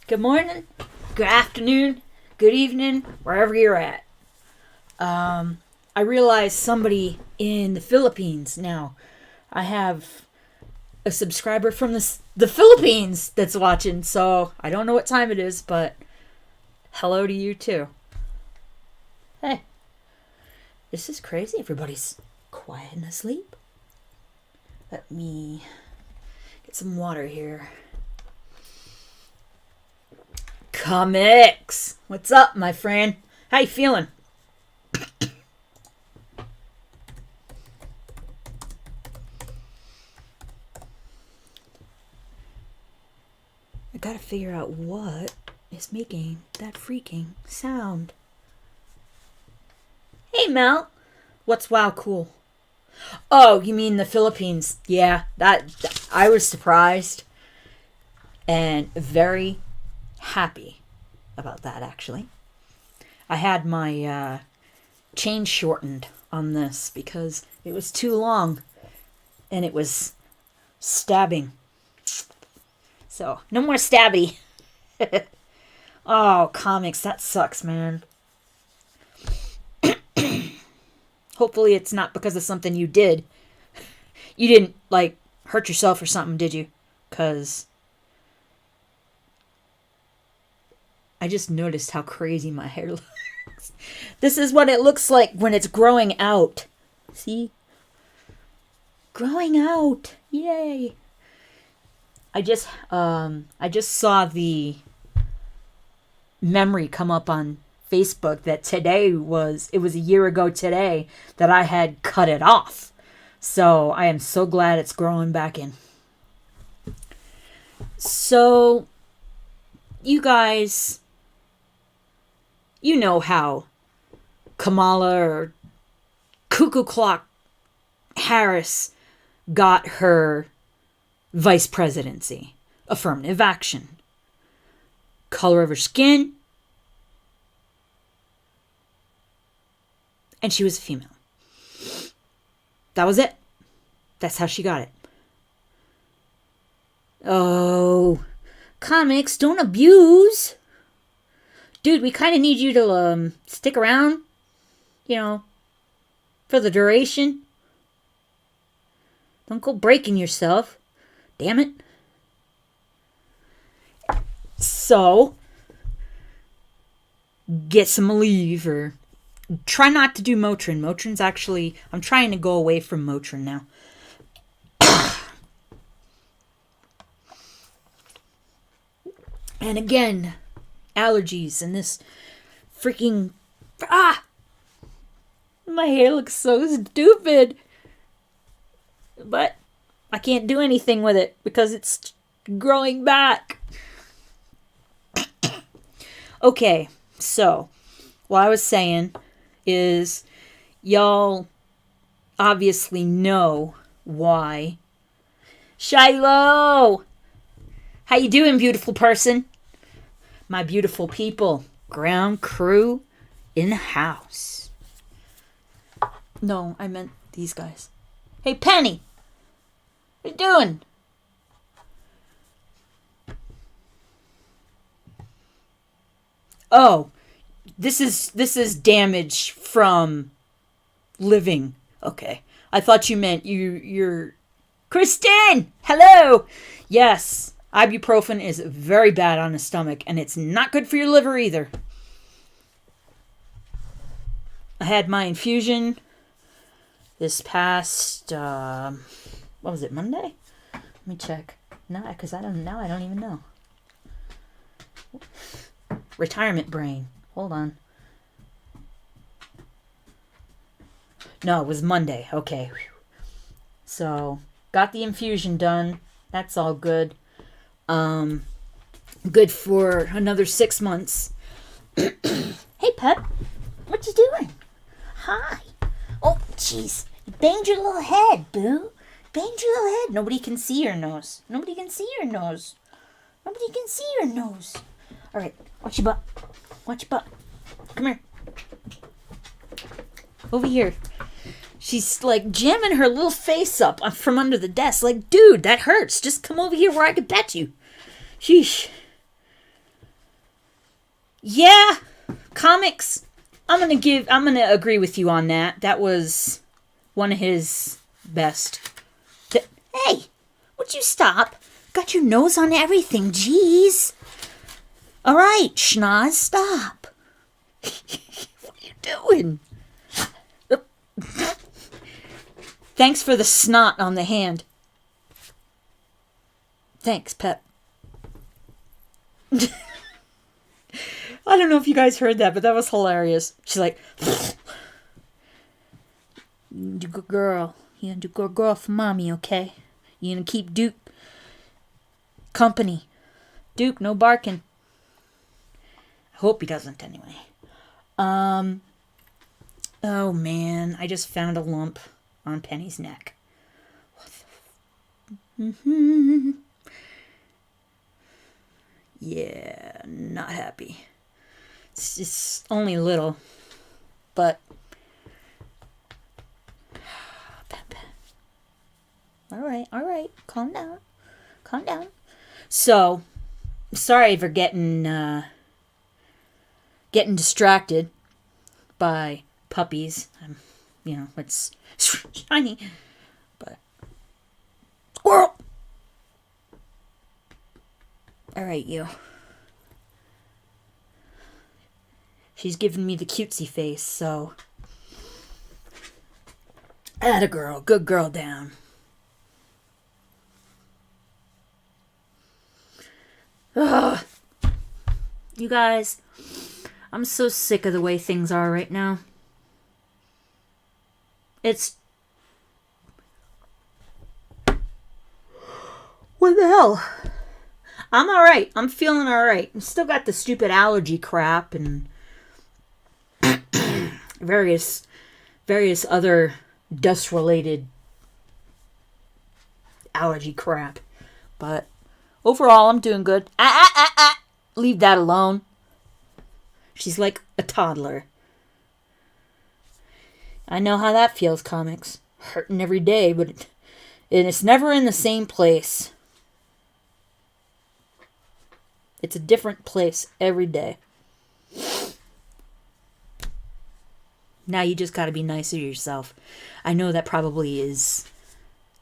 Good morning, good afternoon, good evening, wherever you're at. I realize somebody in the Philippines now. I have a subscriber from the Philippines that's watching, so I don't know what time it is, but hello to you too. Hey, this is crazy. Everybody's quiet and asleep. Let me get some water here. Comics! What's up, my friend? How you feeling? I gotta figure out what is making that freaking sound. Hey, Mel. What's wow cool? Oh, you mean the Philippines? Yeah, that I was surprised and very happy about that, actually. I had my chain shortened on this because it was too long and it was stabbing. So, no more stabby. Oh, comics, that sucks, man. Hopefully it's not because of something you did. You didn't, hurt yourself or something, did you? Because I just noticed how crazy my hair looks. This is what it looks like when it's growing out. See? Growing out. Yay. I just saw the memory come up on Facebook that it was a year ago today that I had cut it off. So I am so glad it's growing back in. So, you guys, you know how Kamala or Cuckoo Clock Harris got her vice presidency. Affirmative action. Color of her skin. And she was a female. That was it. That's how she got it. Oh, comics, don't abuse. Dude, we kind of need you to stick around, for the duration. Don't go breaking yourself. Damn it. So, get some Aleve or try not to do Motrin. Motrin's actually, I'm trying to go away from Motrin now. And again, allergies and this freaking, my hair looks so stupid. But I can't do anything with it because it's growing back. Okay, so what I was saying is y'all obviously know why. Shiloh! How you doing, beautiful person? My beautiful people. Ground crew in the house. No, I meant these guys. Hey, Penny! What you doing? Oh, this is damage from living. Okay. I thought you meant you're Kristen! Hello! Yes, ibuprofen is very bad on the stomach, and it's not good for your liver either. I had my infusion this past, what was it, Monday? Let me check. No, because I don't even know. Retirement brain. Hold on. No, it was Monday. Okay. So, got the infusion done. That's all good. Good for another 6 months. Hey, Pep. What you doing? Hi. Oh, jeez. You banged your little head, boo. Banged your little head. Nobody can see your nose. Nobody can see your nose. Nobody can see your nose. All right. Watch your butt. Watch your butt. Come here. Over here. She's like jamming her little face up from under the desk. Like, dude, that hurts. Just come over here where I can pet you. Sheesh. Yeah, comics. I'm gonna agree with you on that. That was one of his best. Hey, would you stop? Got your nose on everything, jeez. All right, Schnoz, stop. What are you doing? Thanks for the snot on the hand. Thanks, Pep. I don't know if you guys heard that, but that was hilarious. She's like, you good girl. You gonna do good girl for mommy, okay? You gonna keep Duke company. Duke, no barking. I hope he doesn't anyway. Oh man, I just found a lump on Penny's neck. What the Yeah, not happy. It's just only a little, but all right, calm down. So, sorry for getting distracted by puppies. It's shiny, but squirrel. All right, you. She's giving me the cutesy face, so atta girl, good girl down. Ugh. You guys, I'm so sick of the way things are right now. What the hell? I'm alright. I'm feeling alright. I still got the stupid allergy crap and various other dust-related allergy crap. But overall, I'm doing good. Leave that alone. She's like a toddler. I know how that feels, comics. Hurting every day, but it's never in the same place. It's a different place every day. Now you just gotta be nicer to yourself. I know that probably is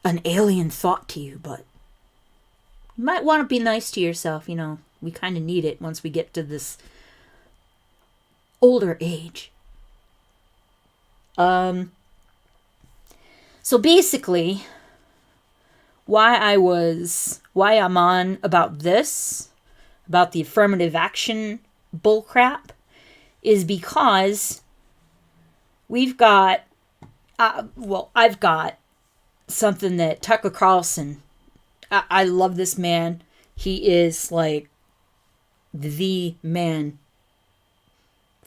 an alien thought to you, but you might want to be nice to yourself. We kind of need it once we get to this older age. So basically, why I'm on about this, about the affirmative action bullcrap, is because we've got, I've got something that Tucker Carlson, I love this man. He is like the man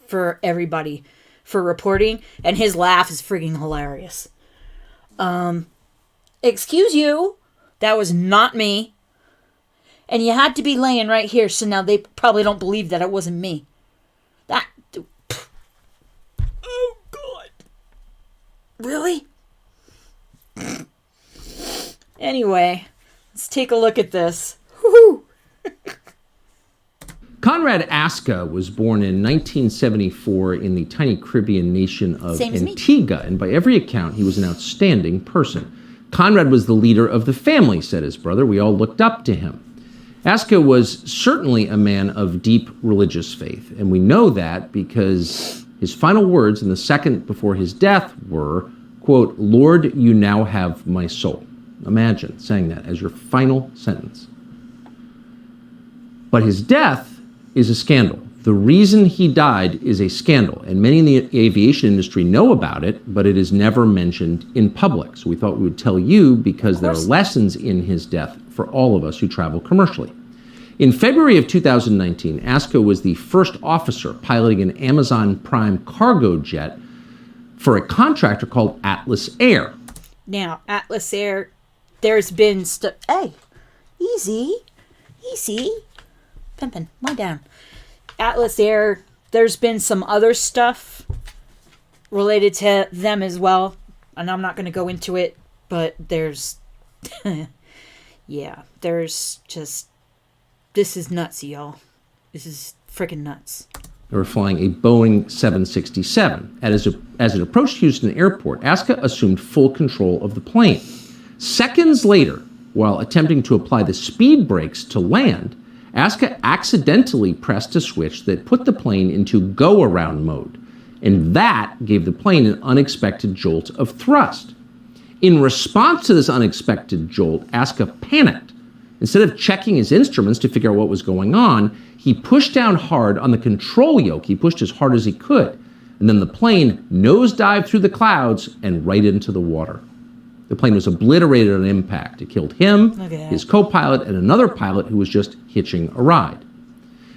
for everybody for reporting, and his laugh is frigging hilarious. Excuse you, that was not me. And you had to be laying right here, so now they probably don't believe that it wasn't me. Oh, God. Really? Anyway, let's take a look at this. Woo-hoo. Conrad Asca was born in 1974 in the tiny Caribbean nation of Antigua, and by every account, he was an outstanding person. Conrad was the leader of the family, said his brother. We all looked up to him. Asca was certainly a man of deep religious faith, and we know that because his final words in the second before his death were, quote, "Lord, you now have my soul." Imagine saying that as your final sentence. But his death is a scandal. The reason he died is a scandal, and many in the aviation industry know about it, but it is never mentioned in public. So we thought we would tell you because there are lessons in his death for all of us who travel commercially. In February of 2019, Asca was the first officer piloting an Amazon Prime cargo jet for a contractor called Atlas Air. Now, Atlas Air, there's been Hey, easy. Pimpin', lie down. Atlas Air, there's been some other stuff related to them as well, and I'm not going to go into it, but there's there's just, this is nuts, y'all. This is freaking nuts. They were flying a Boeing 767. As it approached Houston Airport, Aska assumed full control of the plane. Seconds later, while attempting to apply the speed brakes to land, Aska accidentally pressed a switch that put the plane into go-around mode, and that gave the plane an unexpected jolt of thrust. In response to this unexpected jolt, Aska panicked. Instead of checking his instruments to figure out what was going on, he pushed down hard on the control yoke. He pushed as hard as he could, and then the plane nosedived through the clouds and right into the water. The plane was obliterated on impact. It killed him, his co-pilot, and another pilot who was just hitching a ride.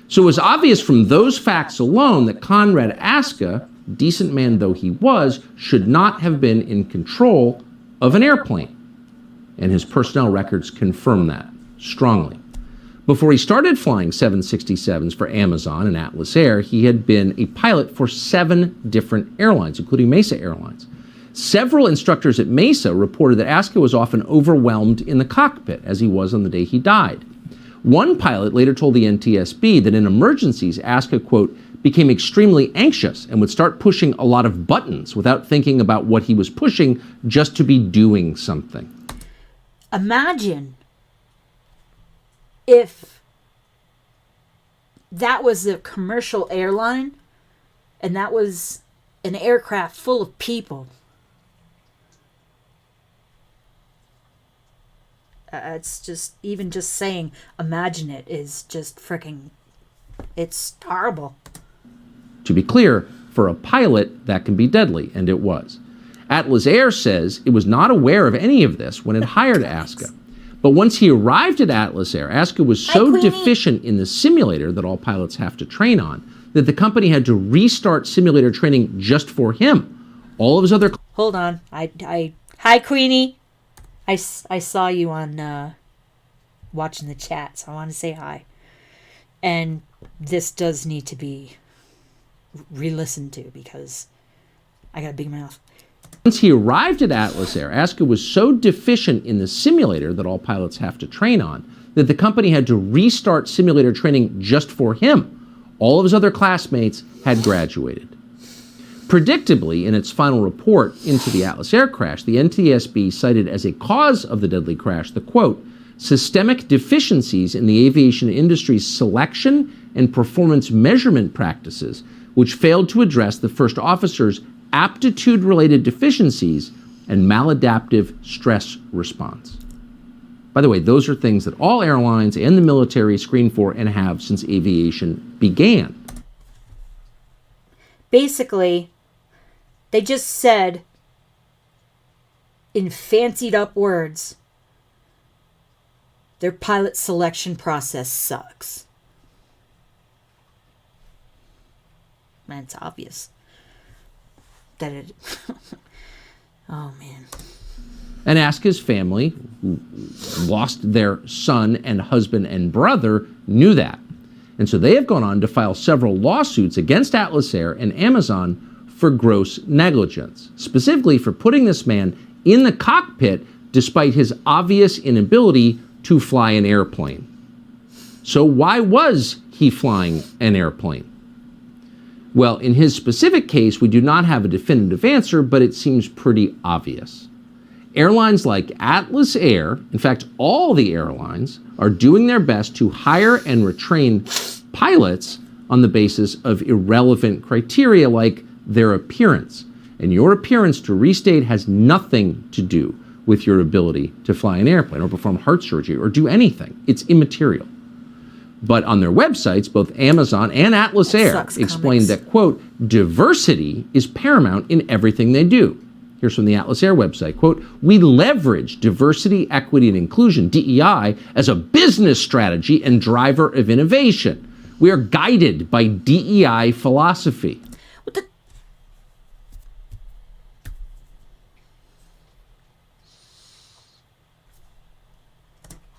So it was obvious from those facts alone that Conrad Aska, decent man though he was, should not have been in control of an airplane. And his personnel records confirm that strongly. Before he started flying 767s for Amazon and Atlas Air, he had been a pilot for 7 different airlines, including Mesa Airlines. Several instructors at Mesa reported that Aska was often overwhelmed in the cockpit, as he was on the day he died. One pilot later told the NTSB that in emergencies, Aska, quote, became extremely anxious and would start pushing a lot of buttons without thinking about what he was pushing, just to be doing something. Imagine if that was a commercial airline and that was an aircraft full of people. It's just, even just saying, imagine it is just freaking, it's horrible. To be clear, for a pilot, that can be deadly, and it was. Atlas Air says it was not aware of any of this when it hired Aska. But once he arrived at Atlas Air, Aska was so deficient in the simulator that all pilots have to train on that the company had to restart simulator training just for him. All of his other... Hold on. Hi, Queenie. I saw you on watching the chat, so I want to say hi. And this does need to be re-listened to because I got a big mouth. Once he arrived at Atlas Air, Aska was so deficient in the simulator that all pilots have to train on that the company had to restart simulator training just for him. All of his other classmates had graduated. Predictably, in its final report into the Atlas Air crash, the NTSB cited as a cause of the deadly crash the, quote, systemic deficiencies in the aviation industry's selection and performance measurement practices, which failed to address the first officer's aptitude-related deficiencies and maladaptive stress response. By the way, those are things that all airlines and the military screen for and have since aviation began. Basically, they just said, in fancied up words, their pilot selection process sucks. Man, it's obvious that it... Oh, man. And Aska's family, who lost their son and husband and brother, knew that. And so they have gone on to file several lawsuits against Atlas Air and Amazon for gross negligence, specifically for putting this man in the cockpit despite his obvious inability to fly an airplane. So why was he flying an airplane? Well, in his specific case, we do not have a definitive answer, but it seems pretty obvious. Airlines like Atlas Air, in fact, all the airlines, are doing their best to hire and retrain pilots on the basis of irrelevant criteria like their appearance. And your appearance, to restate, has nothing to do with your ability to fly an airplane or perform heart surgery or do anything. It's immaterial. But on their websites, both Amazon and Atlas Air explain that, quote, diversity is paramount in everything they do. Here's from the Atlas Air website, quote, we leverage diversity, equity, and inclusion, DEI, as a business strategy and driver of innovation. We are guided by DEI philosophy. What the?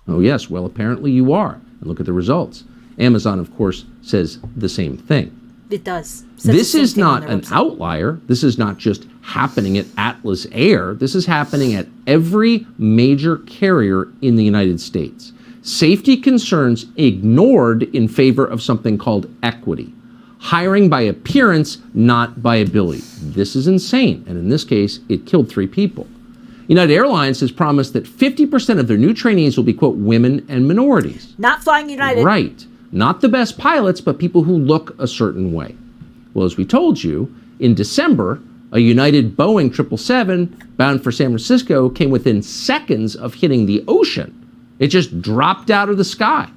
Oh, yes, well, apparently you are. And look at the results. Amazon, of course, says the same thing. It does. This is not an outlier. This is not just happening at Atlas Air. This is happening at every major carrier in the United States. Safety concerns ignored in favor of something called equity. hiring by appearance, not by ability. This is insane, and in this case, it killed 3 people. United Airlines has promised that 50% of their new trainees will be, quote, women and minorities. Not flying United. Right. Not the best pilots, but people who look a certain way. Well, as we told you, in December, a United Boeing 777 bound for San Francisco came within seconds of hitting the ocean. It just dropped out of the sky.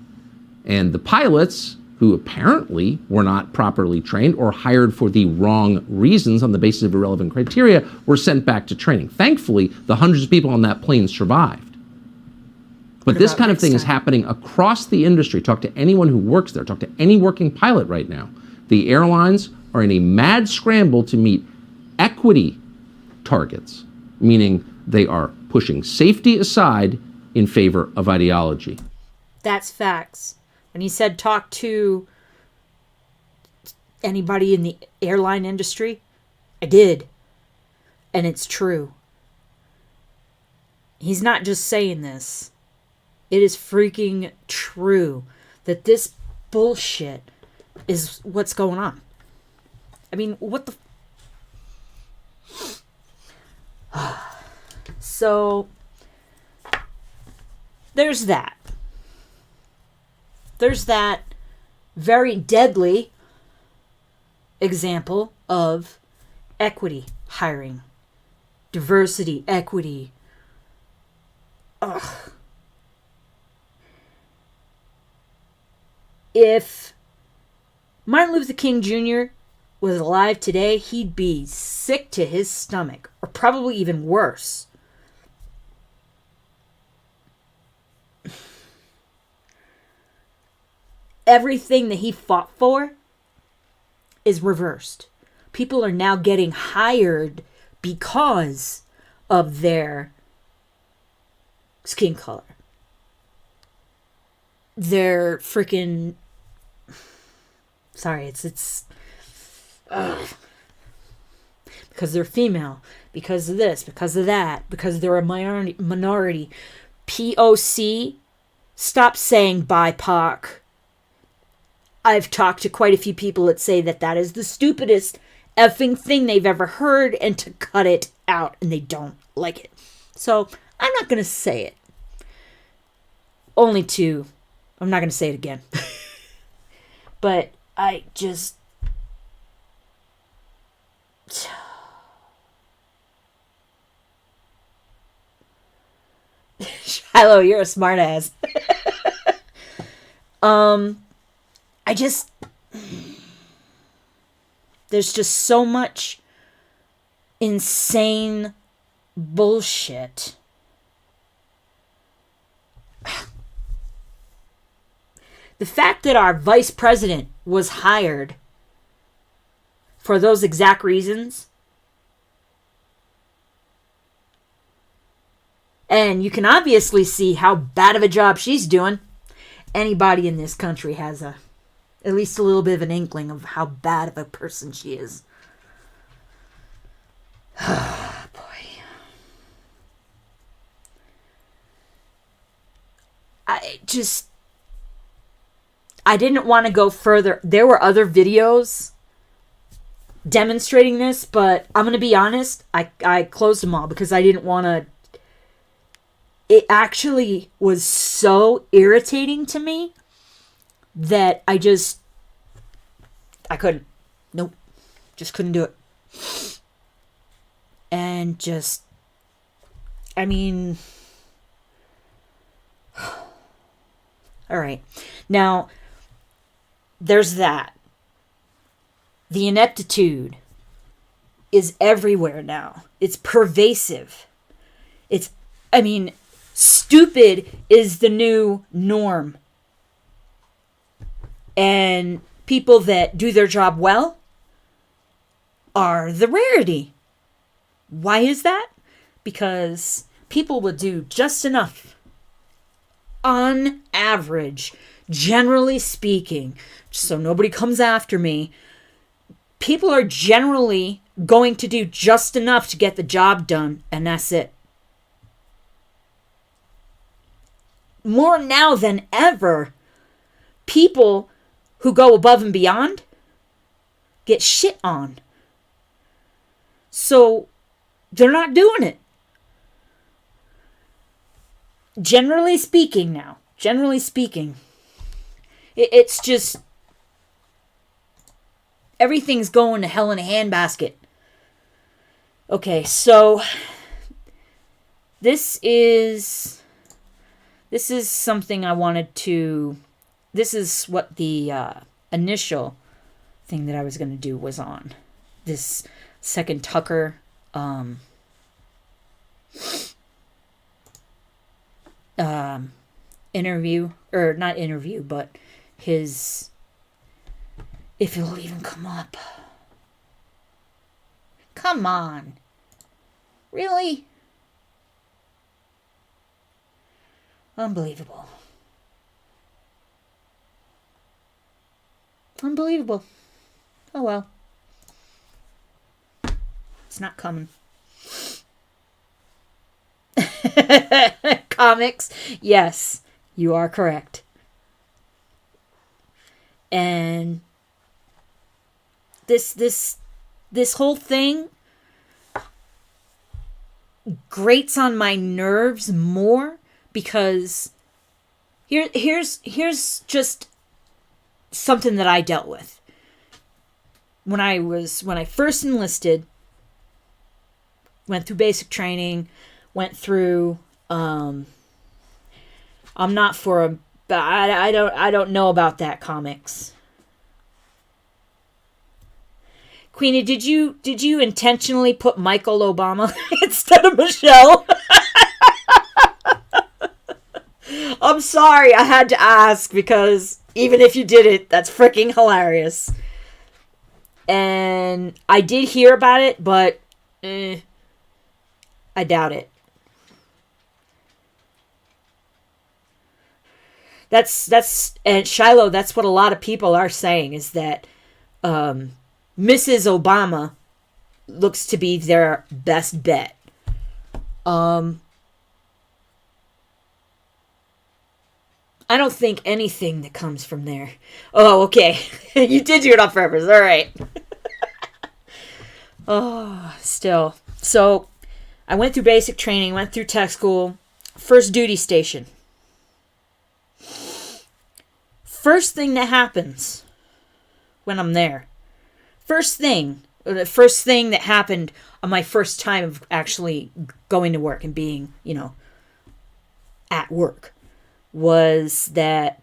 And the pilots, who apparently were not properly trained or hired for the wrong reasons on the basis of irrelevant criteria, were sent back to training. Thankfully, the hundreds of people on that plane survived. But this kind of thing is happening across the industry. Talk to anyone who works there. Talk to any working pilot right now. The airlines are in a mad scramble to meet equity targets, meaning they are pushing safety aside in favor of ideology. That's facts. And he said talk to anybody in the airline industry. I did. And it's true. He's not just saying this. It is freaking true that this bullshit is what's going on. I mean, what the... So, there's that. There's that very deadly example of equity hiring. Diversity, equity. Ugh. If Martin Luther King Jr. was alive today, he'd be sick to his stomach, or probably even worse. Everything that he fought for is reversed. People are now getting hired because of their skin color. Their freaking... Sorry, it's because they're female, because of this, because of that, because they're a minority. POC, stop saying BIPOC. I've talked to quite a few people that say that that is the stupidest effing thing they've ever heard, and to cut it out, and they don't like it. So I'm not going to say it. I'm not going to say it again. But I just... Shiloh, you're a smartass. There's just so much insane bullshit. The fact that our vice president was hired for those exact reasons, and you can obviously see how bad of a job she's doing. Anybody in this country has at least a little bit of an inkling of how bad of a person she is. Oh, boy. I didn't want to go further. There were other videos demonstrating this, but I'm going to be honest, I closed them all because I didn't want to. It actually was so irritating to me that I couldn't. Nope. Just couldn't do it. And I mean... All right. Now, there's that. The ineptitude is everywhere now. It's pervasive. Stupid is the new norm. And people that do their job well are the rarity. Why is that? Because people will do just enough. On average, generally speaking, so nobody comes after me, people are generally going to do just enough to get the job done, and that's it. More now than ever, people who go above and beyond get shit on. So they're not doing it. Generally speaking, it's just everything's going to hell in a handbasket. Okay, so this is something I wanted to. This is what the initial thing that I was going to do was on. This second Tucker interview, or not interview, but his, if it'll even come up. Come on. Really? Unbelievable. Unbelievable. Oh well. It's not coming. Comics. Yes, you are correct. And this whole thing grates on my nerves more because here's just something that I dealt with. When I first enlisted, went through basic training, went through I'm not for a I don't know about that, comics. Queenie, did you intentionally put Michael Obama instead of Michelle? I'm sorry, I had to ask because even if you did it, that's freaking hilarious. And I did hear about it, but I doubt it. That's and Shiloh, that's what a lot of people are saying, is that Mrs. Obama looks to be their best bet. I don't think anything that comes from there. Oh, okay. You did do it on purpose. All right. Oh, still. So, I went through basic training, went through tech school, first duty station. First thing that happens when I'm there. The first thing that happened on my first time of actually going to work and being, at work was that,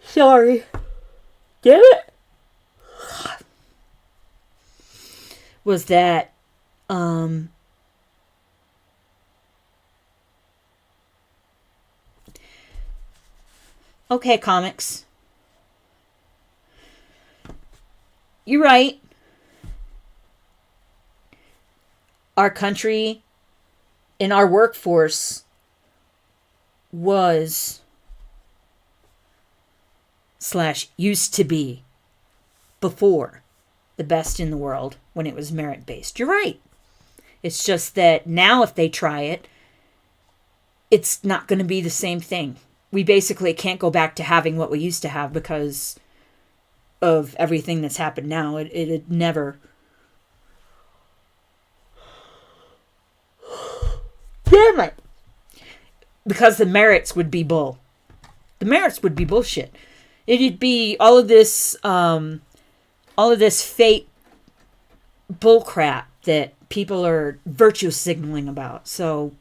sorry, damn it, was that, okay, comics, you're right. Our country and our workforce was / used to be before the best in the world when it was merit-based. You're right. It's just that now if they try it, it's not going to be the same thing. We basically can't go back to having what we used to have because of everything that's happened now. It never... Damn it! Because the merits would be bull. The merits would be bullshit. It'd be all of this fake bullcrap that people are virtue signaling about. So,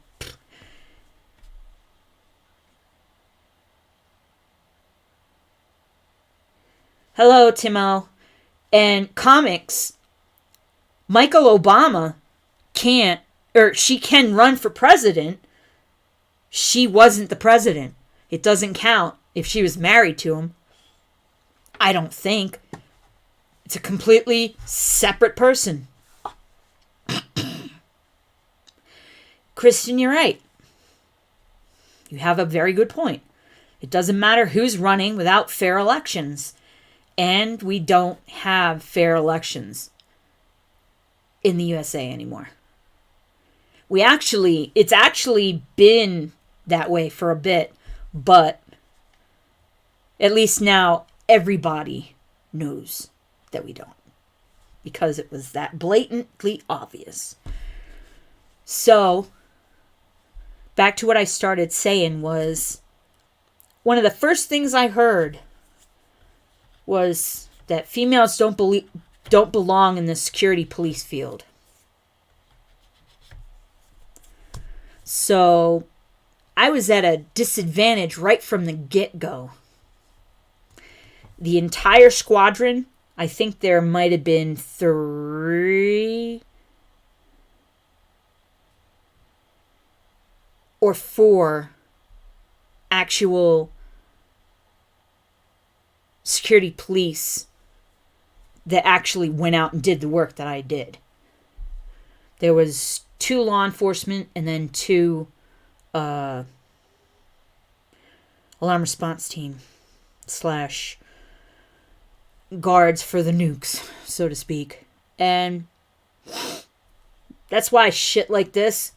hello, Timo. And comics, Michael Obama she can run for president. She wasn't the president. It doesn't count if she was married to him. I don't think. It's a completely separate person. Kristen, you're right. You have a very good point. It doesn't matter who's running without fair elections. And we don't have fair elections in the USA anymore. It's actually been that way for a bit, but at least now everybody knows that we don't. Because it was that blatantly obvious. So, back to what I started saying was, one of the first things I heard was that females don't belong in the security police field. So, I was at a disadvantage right from the get-go. The entire squadron, I think there might have been 3 or 4 actual security police that actually went out and did the work that I did. There was 2 law enforcement and then 2 alarm response team / guards for the nukes, so to speak. And that's why shit like this,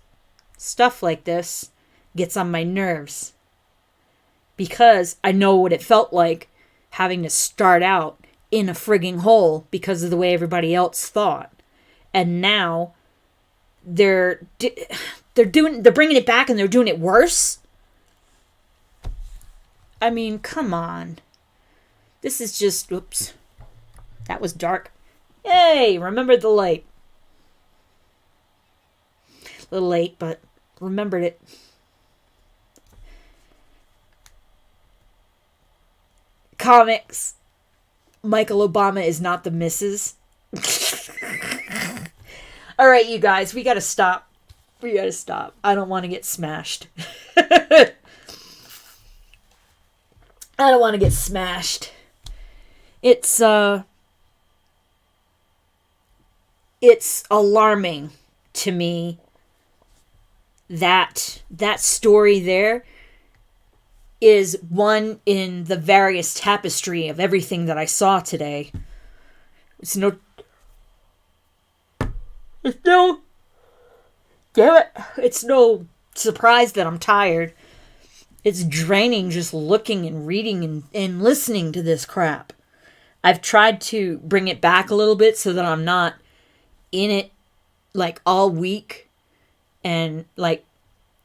stuff like this, gets on my nerves. Because I know what it felt like having to start out in a frigging hole because of the way everybody else thought. And now they're bringing it back and they're doing it worse. I mean, come on. This is just, oops. That was dark. Yay, remembered the light. A little late, but remembered it. Comics. Michael Obama is not the missus. All right, you guys, we gotta stop. I don't want to get smashed. I don't want to get smashed. It's alarming to me that story there is one in the various tapestry of everything that I saw today. It's no, damn it, it's no surprise that I'm tired. It's draining just looking and reading and listening to this crap. I've tried to bring it back a little bit so that I'm not in it like all week. And like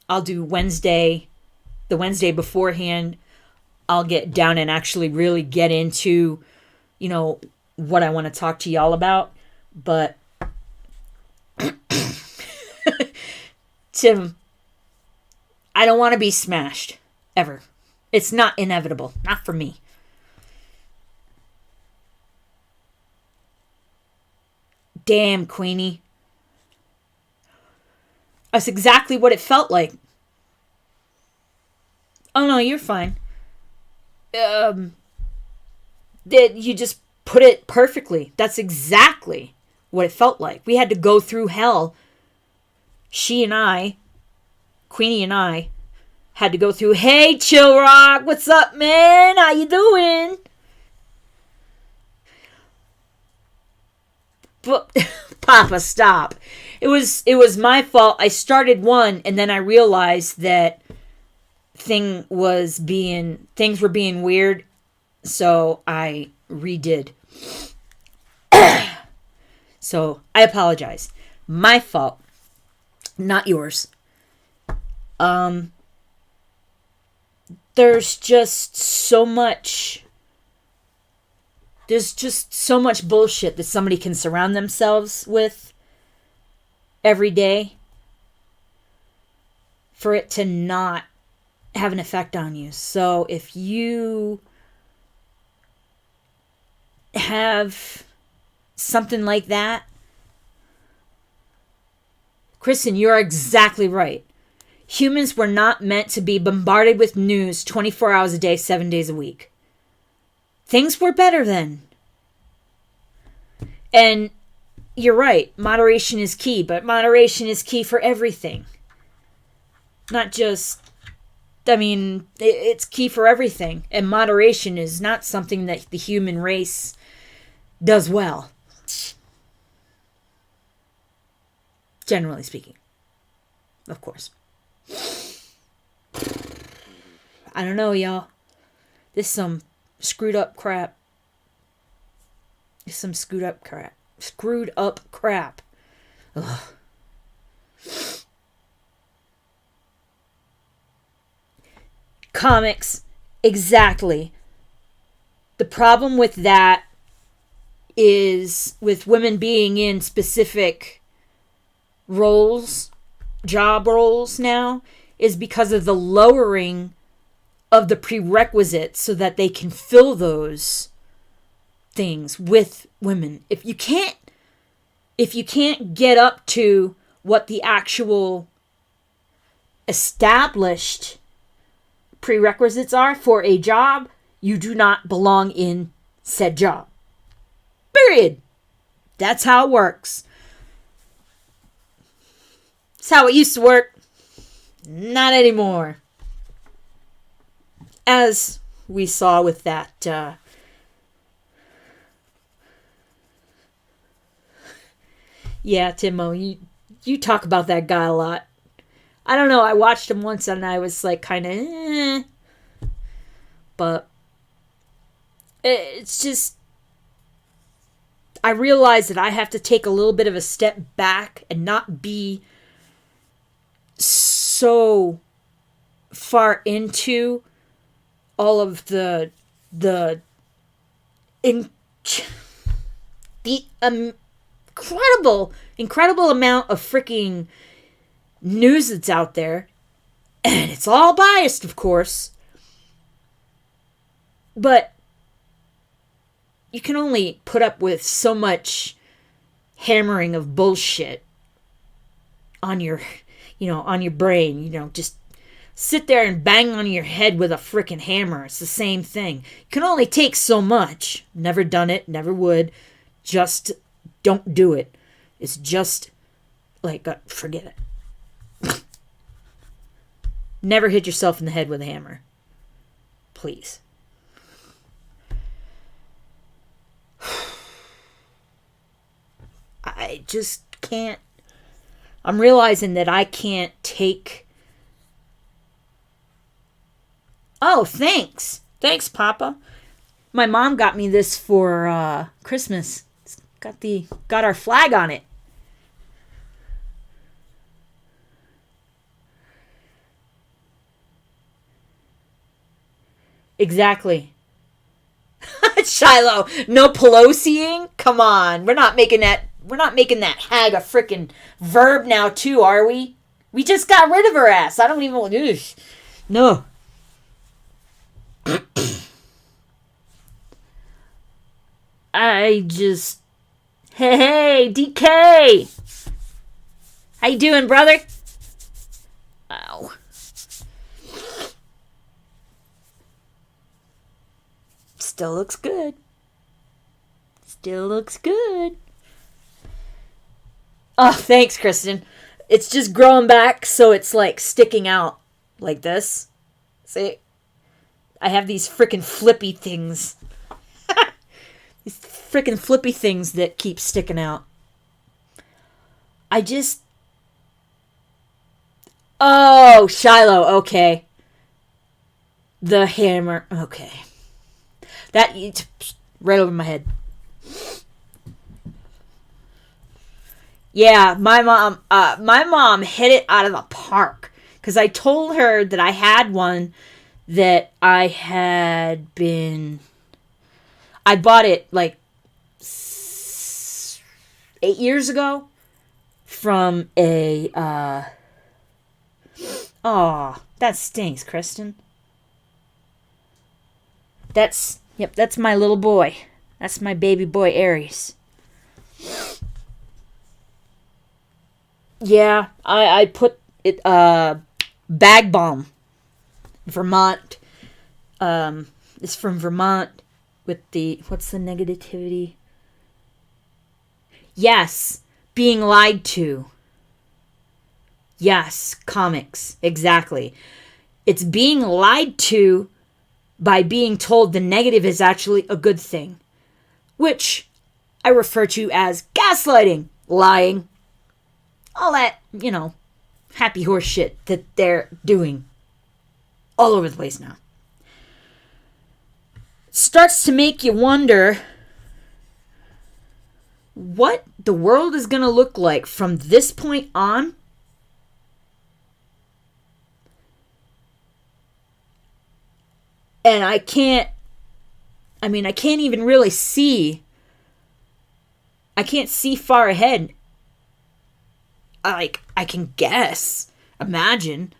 I'll do the Wednesday beforehand, I'll get down and actually really get into, what I want to talk to y'all about. But Tim, I don't want to be smashed. Ever. It's not inevitable. Not for me. Damn, Queenie. That's exactly what it felt like. Oh, no, you're fine. You just put it perfectly. That's exactly what it felt like. We had to go through hell. Queenie and I, had to go through, hey, Chill Rock, what's up, man? How you doing? But, Papa, stop. It was my fault. I started one, and then I realized that things were being weird, so I redid. So, I apologize. My fault. Not yours. There's just so much bullshit that somebody can surround themselves with every day for it to not have an effect on you. So if you have something like that, Kristen, you're exactly right. Humans were not meant to be bombarded with news 24 hours a day, 7 days a week. Things were better then. And you're right, moderation is key, but moderation is key for everything. Not just, it's key for everything. And moderation is not something that the human race does well. Generally speaking. Of course. I don't know, y'all. This is some screwed up crap. Some screwed up crap. Ugh. Comics, exactly. The problem with that is with women being in specific roles, job roles now, is because of the lowering of the prerequisites so that they can fill those things with women. If you can't get up to what the actual established prerequisites are for a job, you do not belong in said job. Period. That's how it works. It's how it used to work. Not anymore. As we saw with that yeah, Timo, you talk about that guy a lot. I don't know, I watched him once and I was like kind of but it's just, I realize that I have to take a little bit of a step back and not be so far into all of the incredible amount of freaking news that's out there, and it's all biased, of course, but you can only put up with so much hammering of bullshit on your brain, just sit there and bang on your head with a freaking hammer. It's the same thing. You can only take so much. Never done it, never would. Just don't do it. It's just like, forget it. Never hit yourself in the head with a hammer. Please. I just can't. I'm realizing that I can't take. Oh, thanks. Thanks, Papa. My mom got me this for Christmas. It's got our flag on it. Exactly. Shiloh, no Pelosiing? Come on. We're not making that hag a freaking verb now too, are we? We just got rid of her ass. I don't even no. I just Hey, DK. How you doing, brother? Ow. Still looks good. Still looks good. Oh, thanks, Kristen. It's just growing back, so it's like sticking out like this. See? I have these freaking flippy things. These freaking flippy things that keep sticking out. Oh, Shiloh, okay. The hammer, okay. That, right over my head. Yeah, my mom hit it out of the park. Because I told her that I had one that I bought it like 8 years ago from a, oh, that stinks, Kristen. That's my little boy. That's my baby boy, Aries. Yeah, I put it, Bag Balm, Vermont. It's from Vermont with what's the negativity? Yes, being lied to. Yes, comics, exactly. It's being lied to by being told the negative is actually a good thing, which I refer to as gaslighting, lying, all that, happy horse shit that they're doing all over the place now. Starts to make you wonder what the world is going to look like from this point on, and I can't even really see. I can't see far ahead. I can guess, imagine,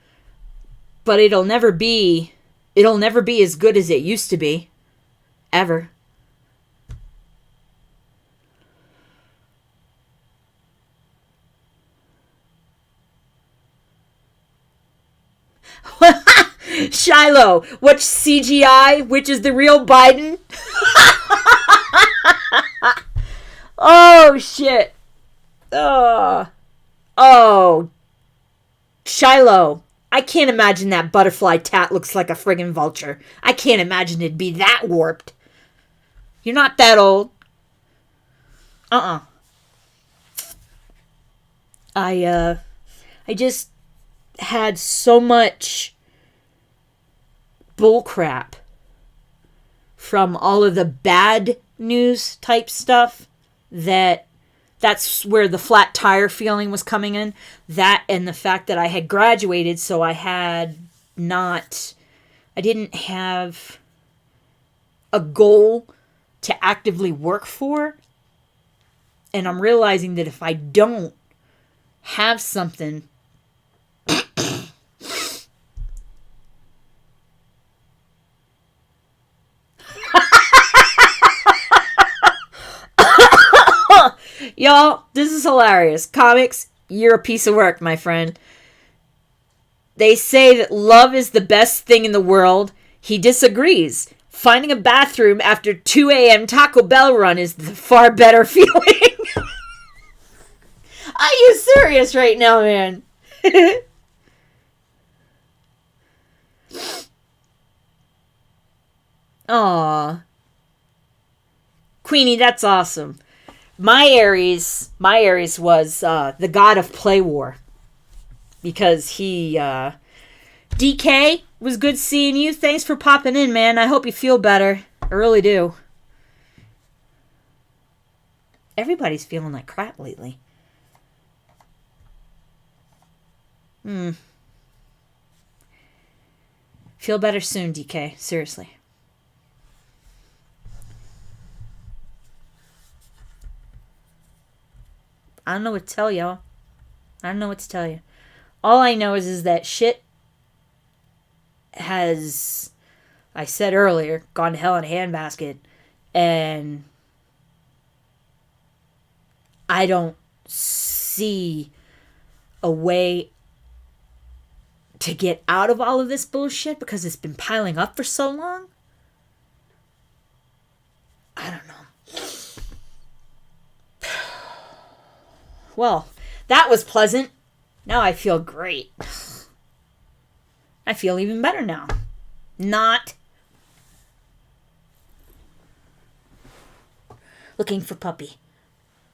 but it'll never be as good as it used to be, ever. Shiloh, which CGI? Which is the real Biden? Oh, shit. Oh, Shiloh. I can't imagine that butterfly tat looks like a friggin' vulture. I can't imagine it'd be that warped. You're not that old. I just had so much bullcrap from all of the bad news type stuff that's where the flat tire feeling was coming in. That and the fact that I had graduated, so I didn't have a goal to actively work for. And I'm realizing that if I don't have something y'all, this is hilarious. Comics, you're a piece of work, my friend. They say that love is the best thing in the world. He disagrees. Finding a bathroom after 2 a.m. Taco Bell run is the far better feeling. Are you serious right now, man? Aw. Queenie, that's awesome. My Aries was the god of play war. Because he, DK, was good seeing you. Thanks for popping in, man. I hope you feel better. I really do. Everybody's feeling like crap lately. Feel better soon, DK. Seriously. I don't know what to tell y'all. I don't know what to tell you. All I know is that shit has, I said earlier, gone to hell in a handbasket. And I don't see a way to get out of all of this bullshit because it's been piling up for so long. I don't know. Well, that was pleasant. Now I feel great. I feel even better now. Not looking for puppy.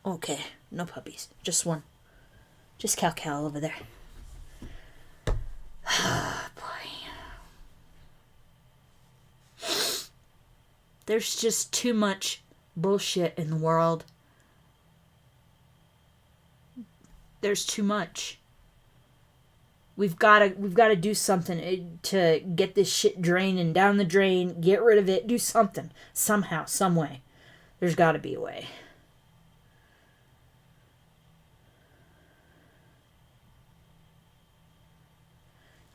Okay, no puppies. Just one. Just Cal over there. Oh, boy. There's just too much bullshit in the world. There's too much. We've got to do something to get this shit draining down the drain, get rid of it, do something. Somehow, some way. There's got to be a way.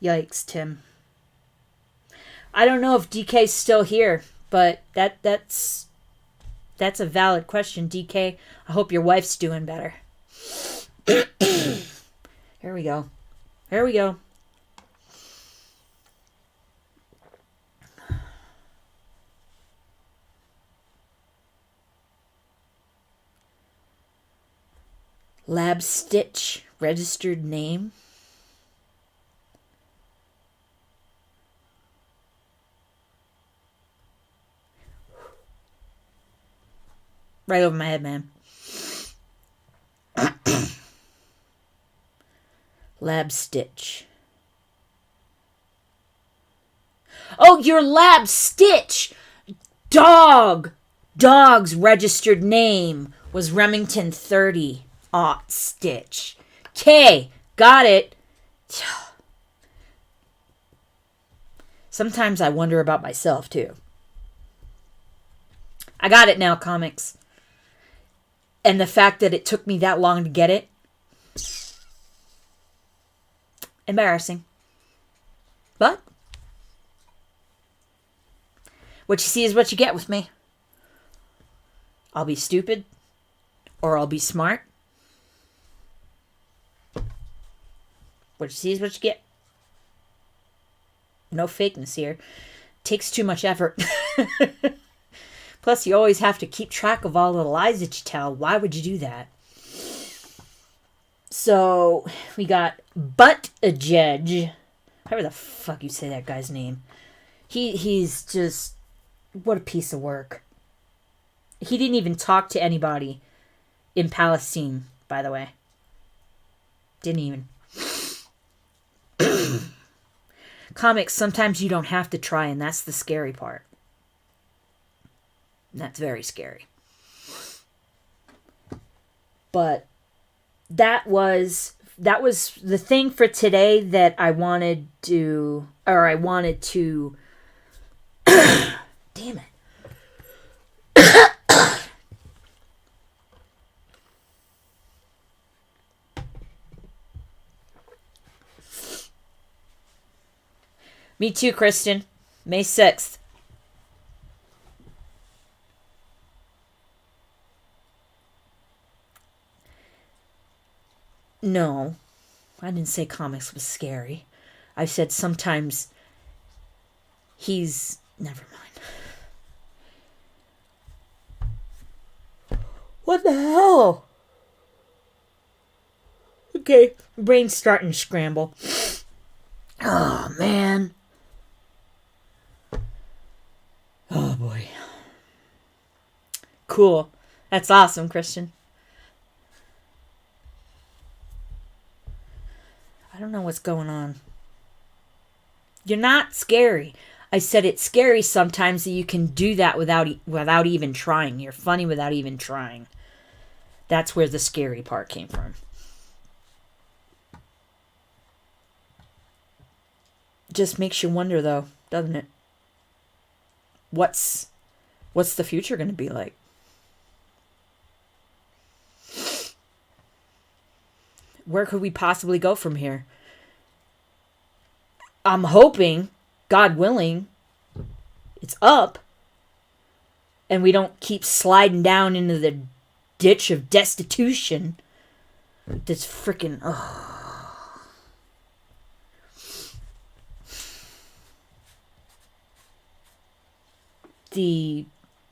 Yikes, Tim. I don't know if DK's still here, but that's a valid question, DK. I hope your wife's doing better. Here we go. Here we go. Lab Stitch, registered name. Right over my head, man. Lab Stitch. Oh, your Lab Stitch! Dog's registered name was Remington 30-aught Stitch. K, got it. Sometimes I wonder about myself, too. I got it now, comics. And the fact that it took me that long to get it, embarrassing. But what you see is what you get with me. I'll be stupid or I'll be smart. What you see is what you get. No fakeness here. Takes too much effort. Plus, you always have to keep track of all the lies that you tell. Why would you do that? So, we got Butt-a-Jedge. However the fuck you say that guy's name. He's just... What a piece of work. He didn't even talk to anybody in Palestine, by the way. Didn't even. Comics, sometimes you don't have to try, and that's the scary part. That's very scary. But that was the thing for today that I wanted to damn it. Me too, Kristen. May 6th. No, I didn't say comics was scary. I said sometimes he's... Never mind. What the hell? Okay, brain's starting to scramble. Oh, man. Oh, boy. Cool. That's awesome, Christian. I don't know what's going on. You're not scary. I said it's scary sometimes that you can do that without even trying. You're funny without even trying. That's where the scary part came from. Just makes you wonder, though, doesn't it? What's the future going to be like? Where could we possibly go from here? I'm hoping, God willing, it's up. And we don't keep sliding down into the ditch of destitution. This freaking... The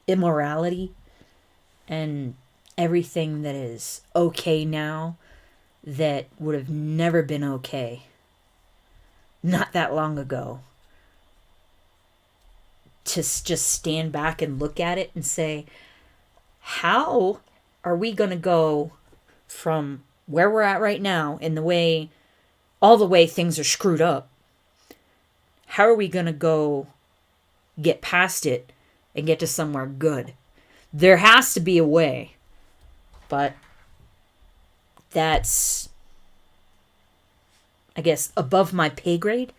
immorality and everything that is okay now that would have never been okay not that long ago. To just stand back and look at it and say, how are we going to go from where we're at right now in the way, all the way things are screwed up? How are we going to go get past it and get to somewhere good? There has to be a way. But that's, I guess, above my pay grade.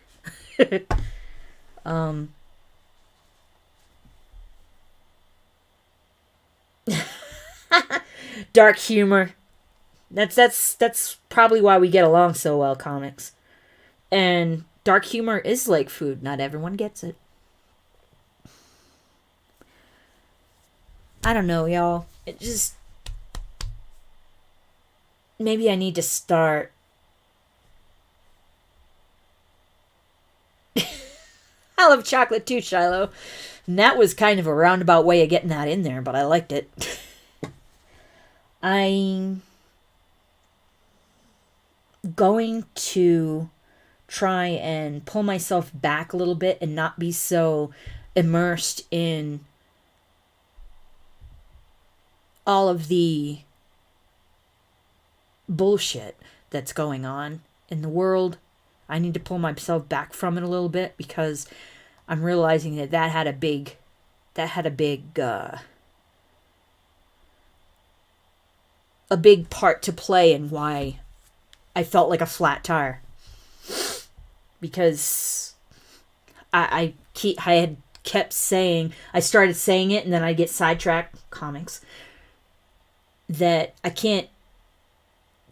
Dark humor. That's probably why we get along so well, comics. And dark humor is like food. Not everyone gets it. I don't know, y'all. It just... Maybe I need to start... I love chocolate too, Shiloh. And that was kind of a roundabout way of getting that in there, but I liked it. I'm going to try and pull myself back a little bit and not be so immersed in all of the bullshit that's going on in the world. I need to pull myself back from it a little bit because I'm realizing that had a big a big part to play in why I felt like a flat tire. Because I had kept saying, I started saying it and then I get sidetracked, comics, that I can't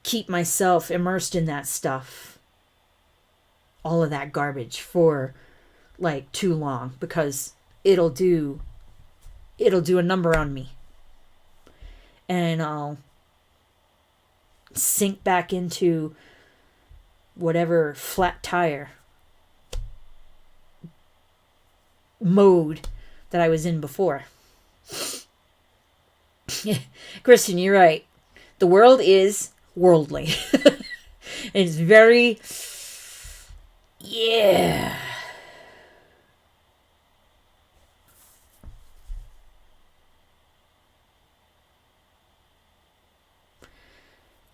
keep myself immersed in that stuff, all of that garbage for like too long, because it'll do a number on me. And I'll sink back into whatever flat tire mode that I was in before. Kristen, you're right. The world is worldly. It's very, yeah.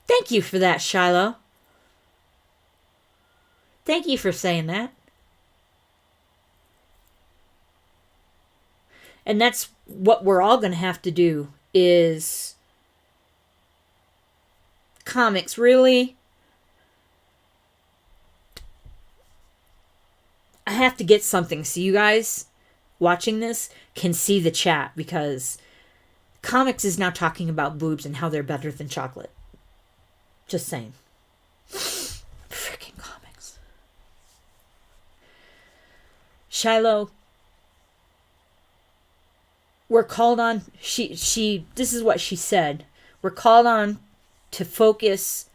Thank you for that, Shiloh. Thank you for saying that. And that's what we're all going to have to do is comics, really. I have to get something so you guys watching this can see the chat, because comics is now talking about boobs and how they're better than chocolate. Just saying. Freaking comics. Shiloh, we're called on, this is what she said. We're called on to focus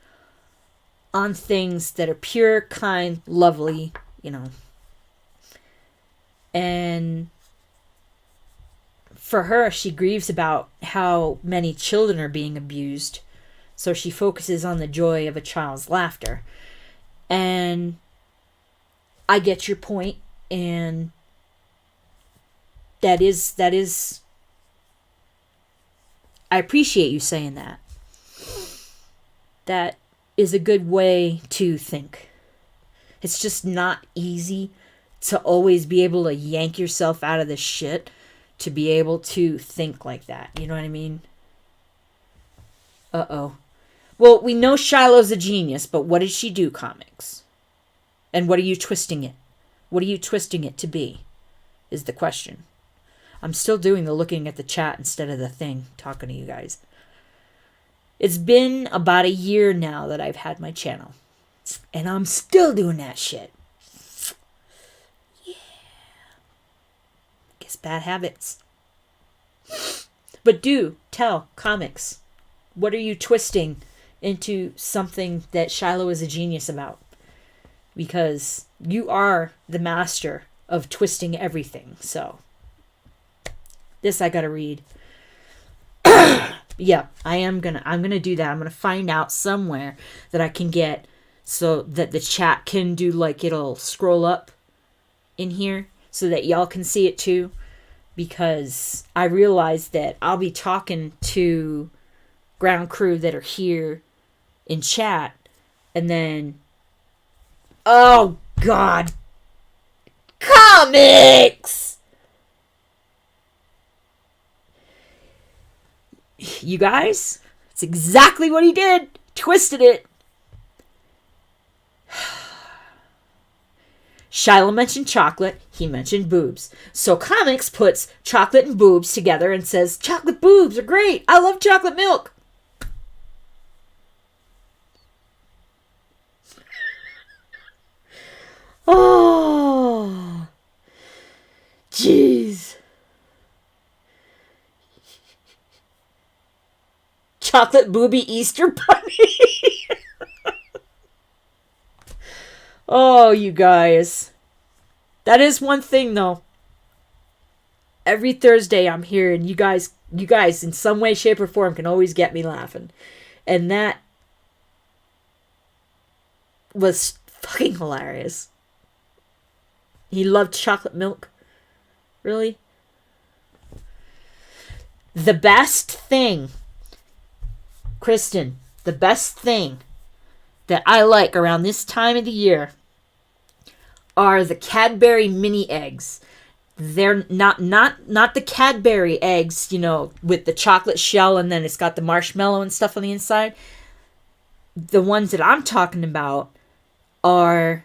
on things that are pure, kind, lovely, And for her, she grieves about how many children are being abused. So she focuses on the joy of a child's laughter. And I get your point, and that is I appreciate you saying that. That is a good way to think. It's just not easy to always be able to yank yourself out of the shit to be able to think like that. You know what I mean? Uh-oh. Well, we know Shiloh's a genius, but what did she do, comics? And what are you twisting it? What are you twisting it to be? Is the question. I'm still doing the looking at the chat instead of the thing, talking to you guys. It's been about a year now that I've had my channel. And I'm still doing that shit. Yeah. Guess bad habits. But do tell comics. What are you twisting into something that Shiloh is a genius about? Because you are the master of twisting everything. So this I gotta read. Yeah, I'm gonna do that. I'm gonna find out somewhere that I can get so that the chat can do, like, it'll scroll up in here so that y'all can see it too. Because I realize that I'll be talking to ground crew that are here in chat, and then, oh God, comics! You guys, it's exactly what he did. Twisted it. Shiloh mentioned chocolate. He mentioned boobs. So comics puts chocolate and boobs together and says, chocolate boobs are great. I love chocolate milk. Oh, jeez. Chocolate booby Easter bunny. Oh, you guys. That is one thing, though. Every Thursday I'm here, and you guys in some way, shape, or form can always get me laughing. And that was fucking hilarious. He loved chocolate milk. Really? The best thing, Kristen, the best thing that I like around this time of the year are the Cadbury mini eggs. They're not the Cadbury eggs, with the chocolate shell and then it's got the marshmallow and stuff on the inside. The ones that I'm talking about are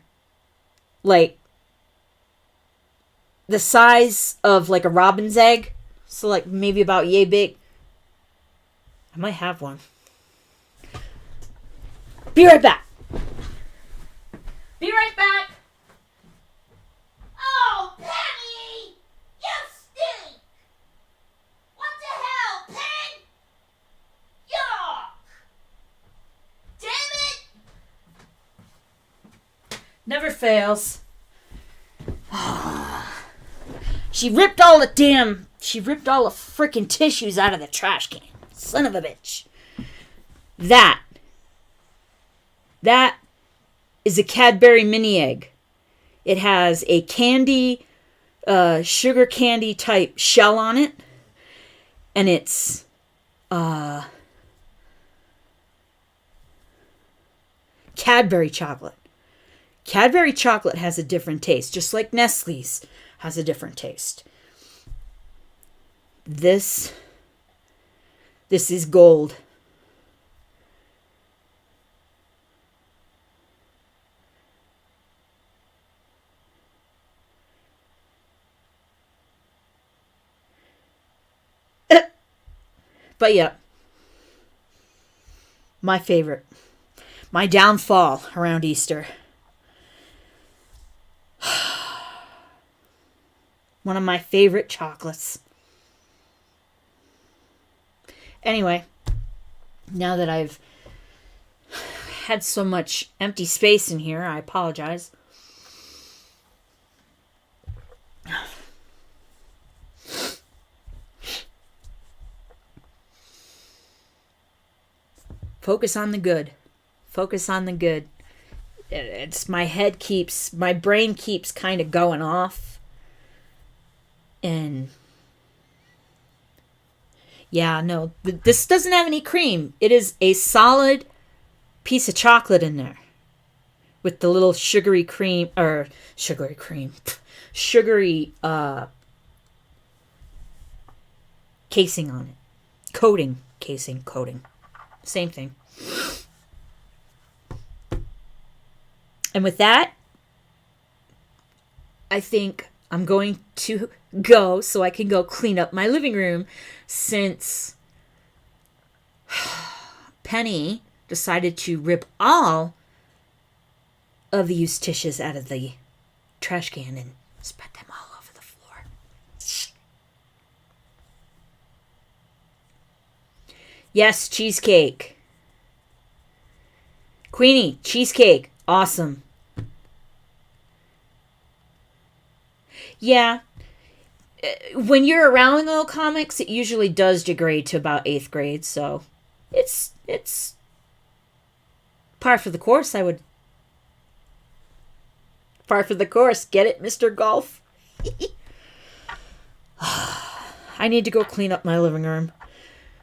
like the size of like a robin's egg. So like maybe about yay big. I might have one. Be right back. Be right back. Oh, Penny! You stink! What the hell, Pen? Yuck! Damn it! Never fails. She ripped all the freaking tissues out of the trash can. Son of a bitch. That is a Cadbury mini egg. It has a candy, sugar candy type shell on it. And it's, Cadbury chocolate. Cadbury chocolate has a different taste, just like Nestle's has a different taste. This is gold. But yeah, my favorite. My downfall around Easter. One of my favorite chocolates. Anyway, now that I've had so much empty space in here, I apologize. Focus on the good. Focus on the good. It's my brain keeps kind of going off. And yeah, no, this doesn't have any cream. It is a solid piece of chocolate in there with the little sugary casing on it. Coating. Same thing. And with that, I think I'm going to go so I can go clean up my living room since Penny decided to rip all of the used tissues out of the trash can and spread them all over the floor. Yes, cheesecake. Queenie, cheesecake. Awesome. Yeah. When you're around little comics, it usually does degrade to about 8th grade, so it's par for the course, Par for the course. Get it, Mr. Golf? I need to go clean up my living room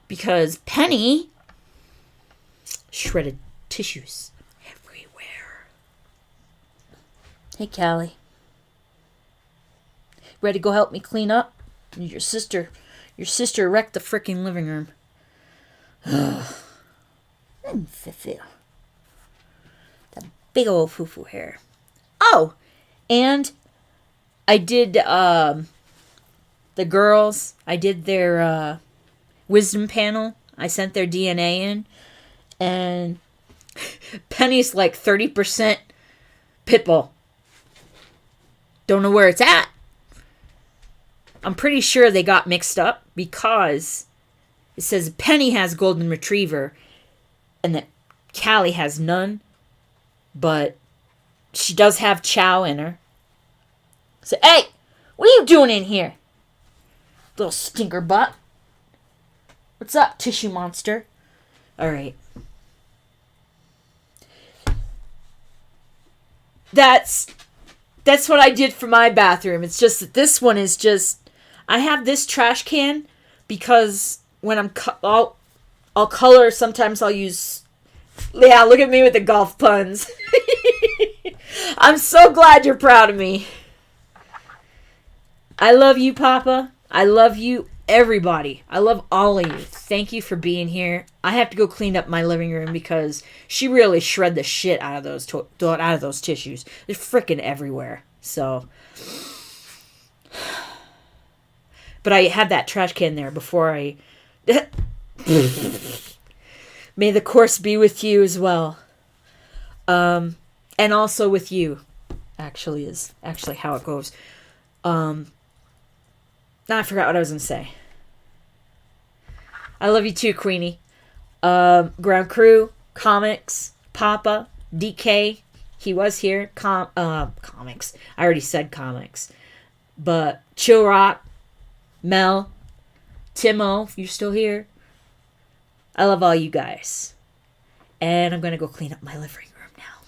because Penny shredded tissues everywhere. Hey, Callie. Ready to go help me clean up? Your sister wrecked the freaking living room. That big old foo-foo hair. Oh, and I did the girls. I did their wisdom panel. I sent their DNA in, and Penny's like 30% Pitbull. Don't know where it's at. I'm pretty sure they got mixed up because it says Penny has Golden Retriever and that Callie has none, but she does have Chow in her. So, hey, what are you doing in here? Little stinker butt. What's up, tissue monster? Alright. That's what I did for my bathroom. It's just that this one is just... I have this trash can because when I'll color, sometimes I'll use... Yeah, look at me with the golf puns. I'm so glad you're proud of me. I love you, Papa. I love you, everybody. I love all of you. Thank you for being here. I have to go clean up my living room because she really shred the shit out of those tissues. They're freaking everywhere. So, but I had that trash can there before I. May the course be with you as well. And also with you. Is actually how it goes. Now I forgot what I was going to say. I love you too, Queenie. Ground Crew, Comics, Papa, DK. He was here. Comics. I already said comics. But Chill Rock, Mel, Timo, if you're still here. I love all you guys. And I'm going to go clean up my living room now.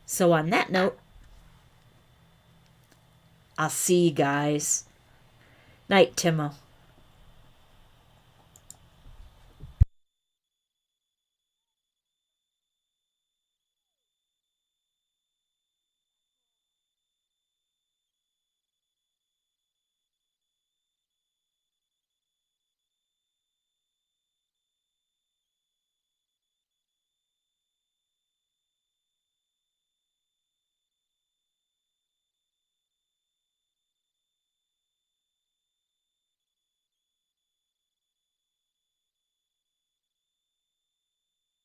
So on that note, I'll see you guys. Night, Timo.